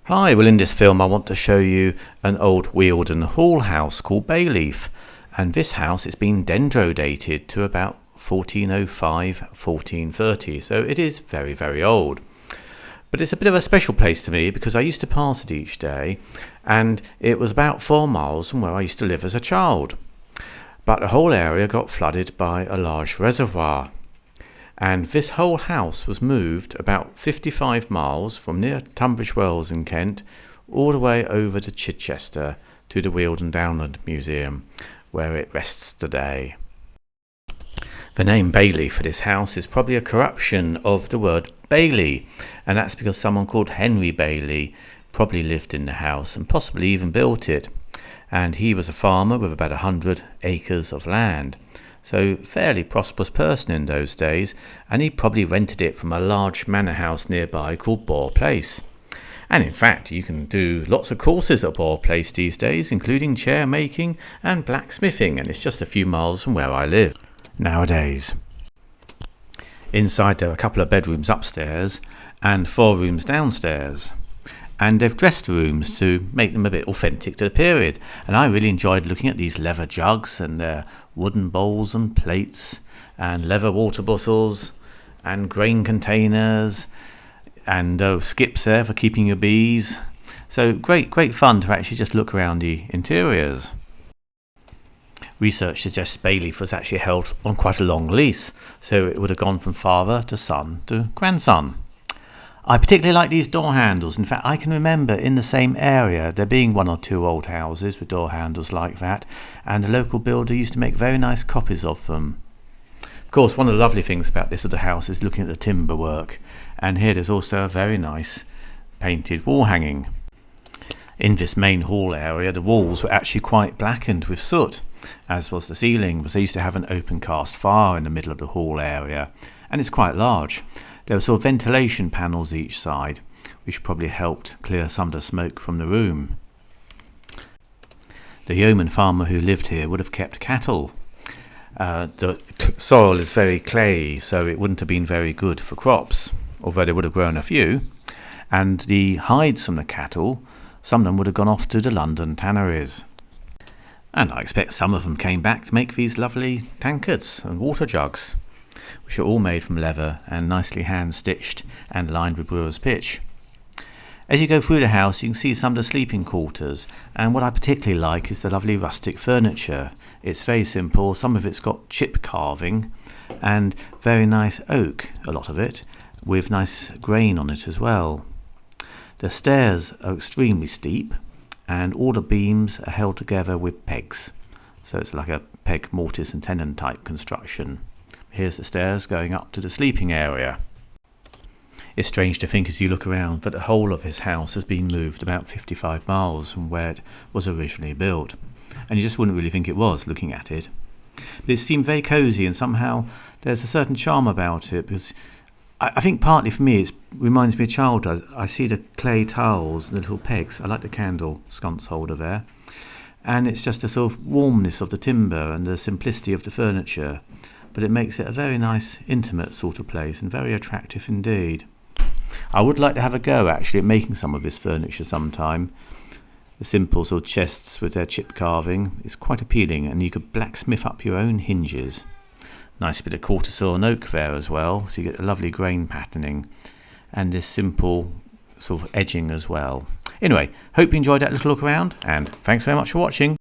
Hi, well in this film I want to show you an old Wealden Hall House called Bayleaf, and this house has been dendro-dated to about 1405, 1430, so it is very old. But it's a bit of a special place to me because I used to pass it each day, and it was about 4 miles from where I used to live as a child. But the whole area got flooded by a large reservoir. And this whole house was moved about 55 miles from near Tunbridge Wells in Kent all the way over to Chichester to the Weald and Downland Museum, where it rests today. The name Bayleaf for this house is probably a corruption of the word Bailey, and that's because someone called Henry Bailey probably lived in the house and possibly even built it. And he was a farmer with about 100 acres of land. So fairly prosperous person in those days, and he probably rented it from a large manor house nearby called Boar Place. And in fact, you can do lots of courses at Boar Place these days, including chair making and blacksmithing, and it's just a few miles from where I live nowadays. Inside there are a couple of bedrooms upstairs and 4 rooms downstairs. And they've dressed the rooms to make them a bit authentic to the period. And I really enjoyed looking at these leather jugs and their wooden bowls and plates and leather water bottles and grain containers and skips there for keeping your bees. So great fun to actually just look around the interiors. Research suggests Bayleaf was actually held on quite a long lease, so it would have gone from father to son to grandson. I particularly like these door handles. In fact, I can remember in the same area there being 1 or 2 old houses with door handles like that, and the local builder used to make very nice copies of them. Of course, one of the lovely things about this little house is looking at the timber work, and here there's also a very nice painted wall hanging. In this main hall area, the walls were actually quite blackened with soot, as was the ceiling, because they used to have an open cast fire in the middle of the hall area, and it's quite large. There were sort of ventilation panels each side, which probably helped clear some of the smoke from the room. The yeoman farmer who lived here would have kept cattle. The soil is very clayey, so it wouldn't have been very good for crops, although they would have grown a few. And the hides from the cattle, some of them would have gone off to the London tanneries. And I expect some of them came back to make these lovely tankards and water jugs, which are all made from leather and nicely hand-stitched and lined with brewer's pitch. As you go through the house, you can see some of the sleeping quarters, and what I particularly like is the lovely rustic furniture. It's very simple. Some of it's got chip carving and very nice oak, a lot of it, with nice grain on it as well. The stairs are extremely steep, and all the beams are held together with pegs, so it's like a peg, mortise and tenon type construction. Here's the stairs going up to the sleeping area. It's strange to think as you look around that the whole of his house has been moved about 55 miles from where it was originally built, and you just wouldn't really think it was looking at it. But it seemed very cosy, and somehow there's a certain charm about it, because I think partly for me it reminds me of childhood. I see the clay tiles and the little pegs. I like the candle sconce holder there, and it's just a sort of warmness of the timber and the simplicity of the furniture. But it makes it a very nice, intimate sort of place, and very attractive indeed. I would like to have a go actually at making some of this furniture sometime. The simple sort of chests with their chip carving is quite appealing, and you could blacksmith up your own hinges. Nice bit of quarter sawn oak there as well, so you get a lovely grain patterning, and this simple sort of edging as well. Anyway, hope you enjoyed that little look around, and thanks very much for watching.